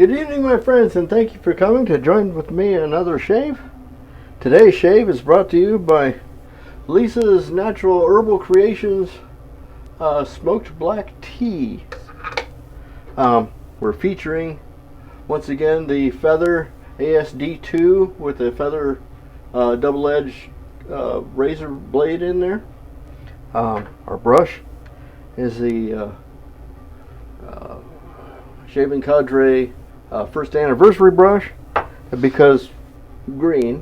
Good evening, my friends, and thank you for coming to join with me in another shave. Today's shave is brought to you by Lisa's Natural Herbal Creations Smoked Black Tea. We're featuring, once again, the Feather AS-D2 with a feather double-edged razor blade in there. Our brush is the Shaving Cadre first anniversary brush, because green.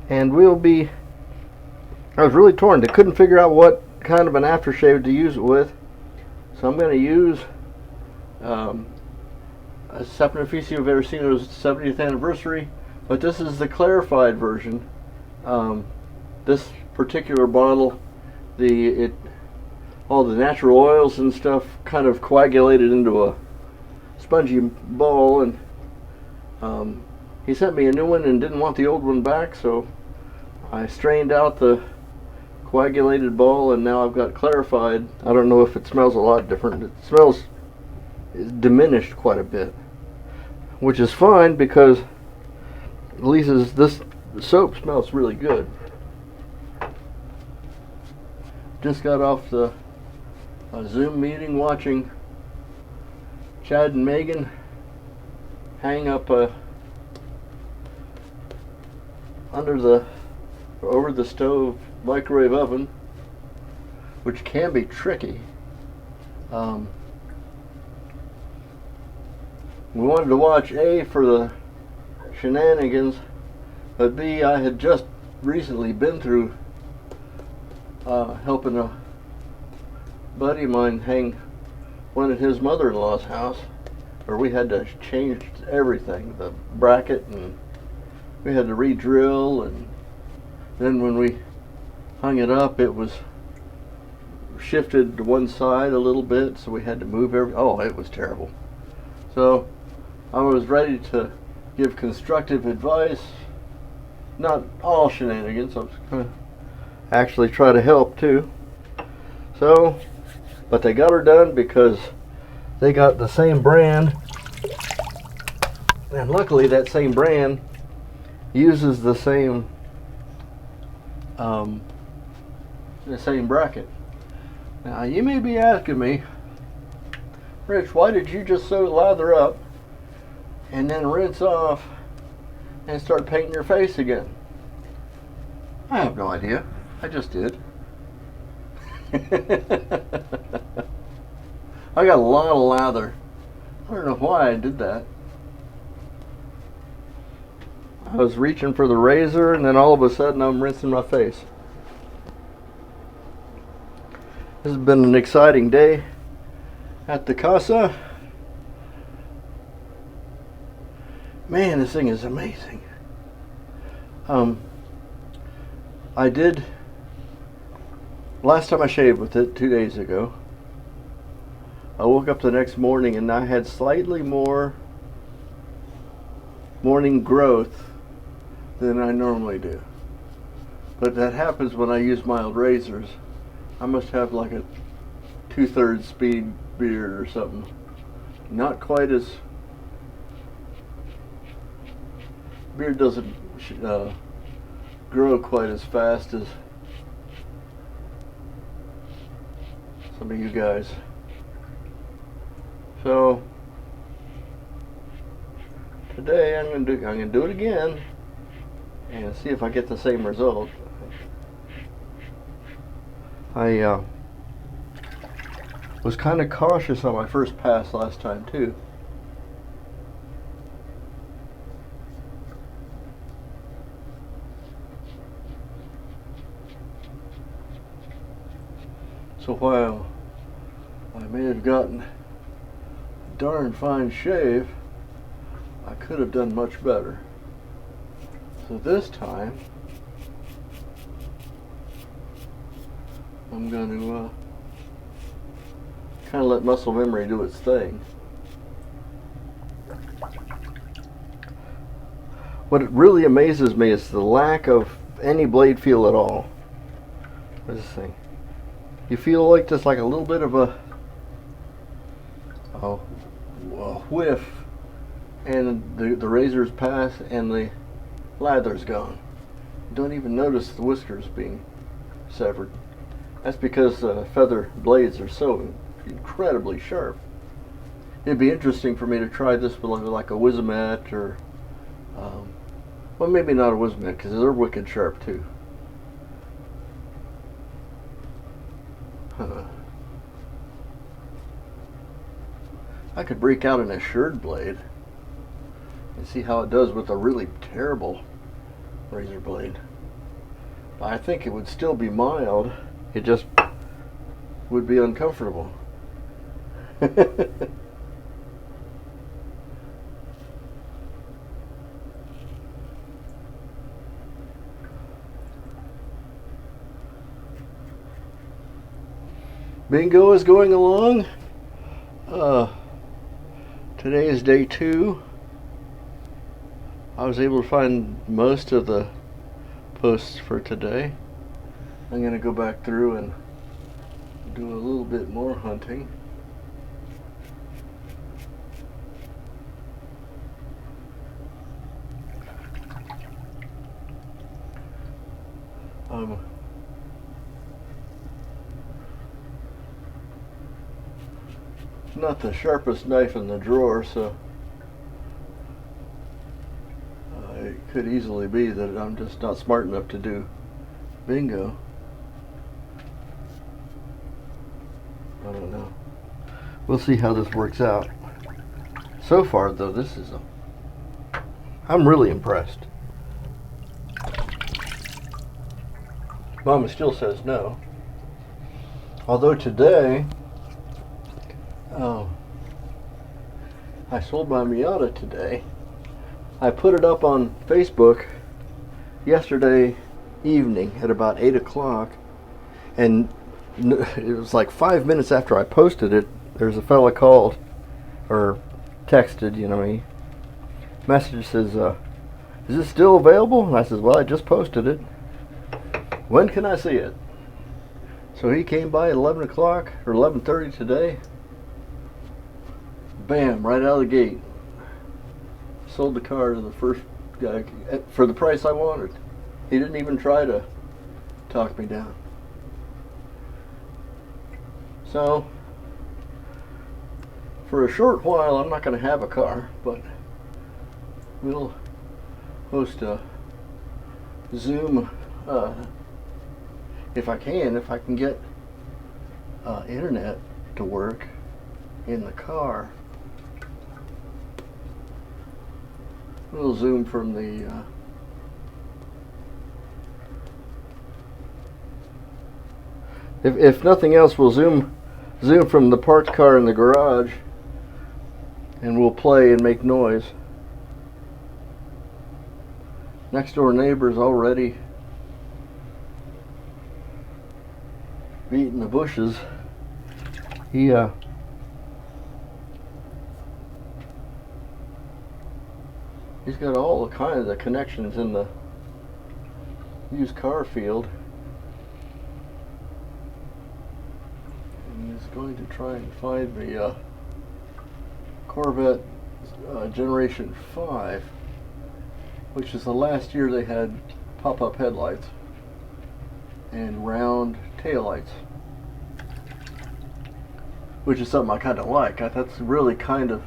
And I was really torn. I couldn't figure out what kind of an aftershave to use it with, so I'm going to use a Saponificio Veracino's 70th anniversary, but this is the clarified version. This particular bottle, all the natural oils and stuff kind of coagulated into a spongy ball, and he sent me a new one and didn't want the old one back, so I strained out the coagulated ball, and now I've got clarified. I don't know if it smells a lot different. It smells diminished quite a bit, which is fine because this soap smells really good. Just got off the Zoom meeting watching Chad and Megan hang up over the stove microwave oven, which can be tricky. We wanted to watch A, for the shenanigans, but B, I had just recently been through helping a buddy of mine hang one at his mother-in-law's house, where we had to change everything, the bracket, and we had to re-drill, and then when we hung it up, it was shifted to one side a little bit, so we had to move it was terrible. So I was ready to give constructive advice, not all shenanigans. I was going to actually try to help too. So, but they got her done because they got the same brand, and luckily that same brand uses the same bracket. Now you may be asking me, Rich, why did you just so lather up and then rinse off and start painting your face again? I have no idea. I just did. I got a lot of lather. I don't know why I did that. I was reaching for the razor, and then all of a sudden I'm rinsing my face. This has been an exciting day at the casa. Man, this thing is amazing. Last time I shaved with it 2 days ago, I woke up the next morning and I had slightly more morning growth than I normally do. But that happens when I use mild razors. I must have like a 2/3 speed beard or something. Not quite as... beard doesn't grow quite as fast as some of you guys. So today I'm gonna do it again and see if I get the same result. I was kind of cautious on my first pass last time too. So while I may have gotten a darn fine shave, I could have done much better. So this time, I'm going to kind of let muscle memory do its thing. What really amazes me is the lack of any blade feel at all. What's this thing? You feel like just like a little bit of a whiff, and the razors pass, and the lather's gone. Don't even notice the whiskers being severed. That's because feather blades are so incredibly sharp. It'd be interesting for me to try this with like a Wizamet or, well, maybe not a Wizamet because they're wicked sharp too. I could break out an assured blade and see how it does with a really terrible razor blade. I think it would still be mild. It just would be uncomfortable. Bingo is going along. Today is day 2. I was able to find most of the posts for today. I'm going to go back through and do a little bit more hunting. Not the sharpest knife in the drawer, so it could easily be that I'm just not smart enough to do bingo. I don't know. We'll see how this works out. So far, though, I'm really impressed. Mama still says no. Although today, I sold my Miata today. I put it up on Facebook yesterday evening at about 8 o'clock, and it was like 5 minutes after I posted it, there's a fella called, or texted, he message says, is this still available? And I says, well, I just posted it. When can I see it? So he came by at 11 o'clock, or 11:30 today. Bam, right out of the gate. Sold the car to the first guy for the price I wanted. He didn't even try to talk me down. So, for a short while, I'm not going to have a car, but we'll host a Zoom if I can get internet to work in the car. We'll Zoom from the if nothing else, we'll zoom from the parked car in the garage, and we'll play and make noise. Next door neighbor's already beating the bushes. He's got all kinds of connections in the used car field. And he's going to try and find the Corvette Generation 5, which is the last year they had pop-up headlights and round taillights, which is something I kind of like. That's really kind of,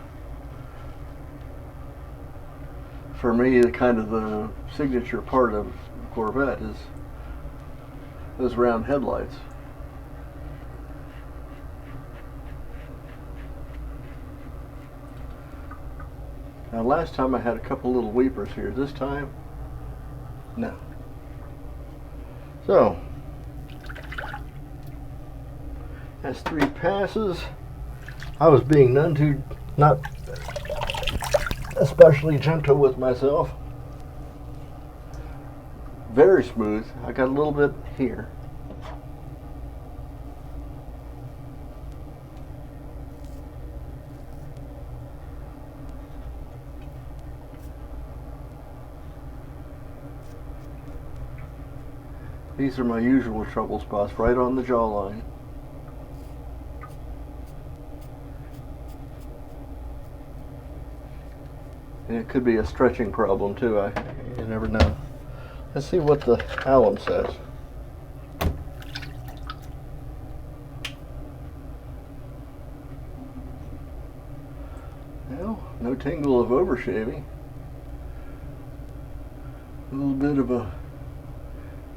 for me, the signature part of Corvette is those round headlights. Now, last time I had a couple little weepers here. This time, no. So, that's 3 passes. I was being not especially gentle with myself. Very smooth. I got a little bit here. These are my usual trouble spots, right on the jawline. And it could be a stretching problem too. You never know. Let's see what the alum says. Well, no tingle of overshaving. A little bit of a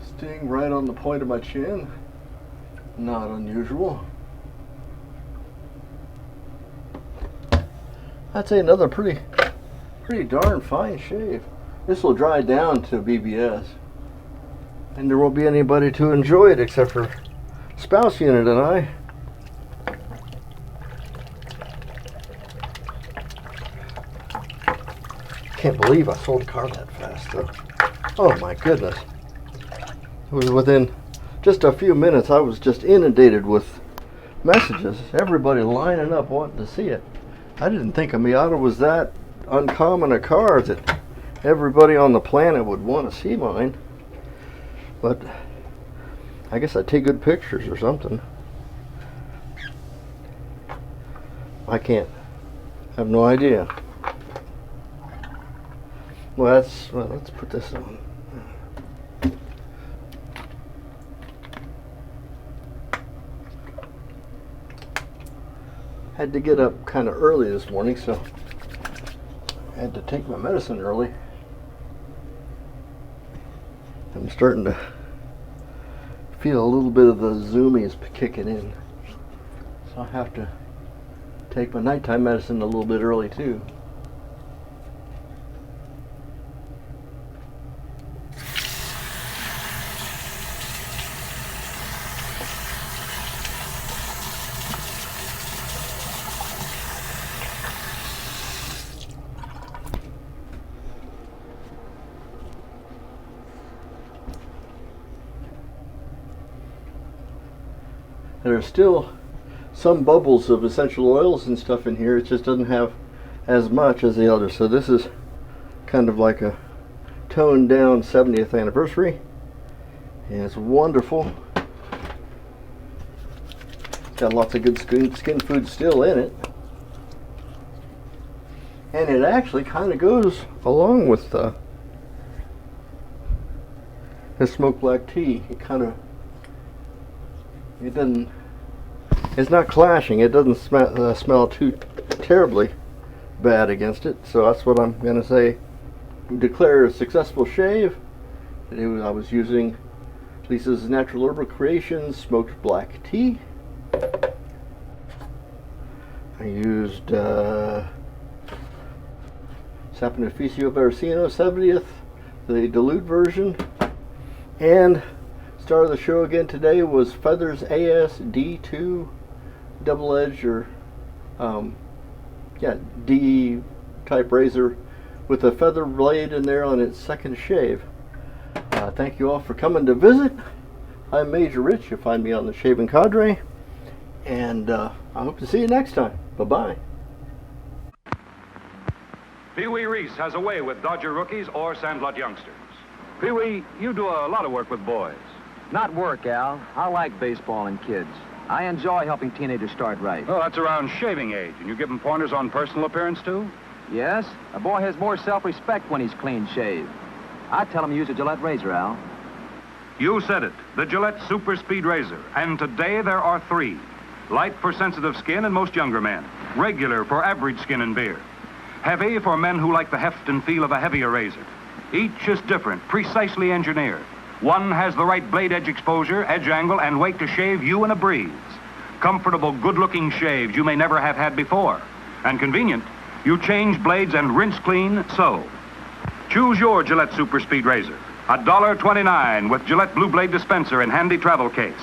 sting right on the point of my chin. Not unusual. I'd say another pretty darn fine shave. This will dry down to BBS, and there won't be anybody to enjoy it except for spouse unit and I. Can't believe I sold a car that fast though. Oh my goodness. It was within just a few minutes. I was just inundated with messages. Everybody lining up wanting to see it. I didn't think a Miata was that uncommon a car that everybody on the planet would want to see mine. But I guess I take good pictures or something. I can't. I have no idea. Well, let's put this on. Had to get up kind of early this morning, so I had to take my medicine early. I'm starting to feel a little bit of the zoomies kicking in, so I have to take my nighttime medicine a little bit early too. There's still some bubbles of essential oils and stuff in here. It just doesn't have as much as the others. So this is kind of like a toned down 70th anniversary, and it's wonderful. Got lots of good skin food still in it, and it actually kind of goes along with the smoked black tea. It's not clashing. It doesn't smell too terribly bad against it. So that's what I'm going to say. Declare a successful shave. Today I was using Lisa's Natural Herbal Creations smoked black tea. I used Saponificio Veracino 70th, the dilute version, and star of the show again today was Feathers AS-D2 double edge or D type razor with a feather blade in there on its second shave. Thank you all for coming to visit. I'm Major Rich. You'll find me on the Shaving Cadre, and I hope to see you next time. Bye-bye. Pee Wee Reese has a way with Dodger rookies or Sandlot youngsters. Pee Wee, you do a lot of work with boys. Not work, Al. I like baseball and kids. I enjoy helping teenagers start right. Oh, that's around shaving age, and you give them pointers on personal appearance, too? Yes, a boy has more self-respect when he's clean-shaved. I tell him to use a Gillette razor, Al. You said it, the Gillette Super Speed Razor. And today there are 3. Light for sensitive skin and most younger men. Regular for average skin and beard. Heavy for men who like the heft and feel of a heavier razor. Each is different, precisely engineered. One has the right blade edge exposure, edge angle, and weight to shave you in a breeze. Comfortable, good-looking shaves you may never have had before. And convenient, you change blades and rinse clean, so. Choose your Gillette Super Speed Razor. $1.29 with Gillette Blue Blade dispenser and handy travel case.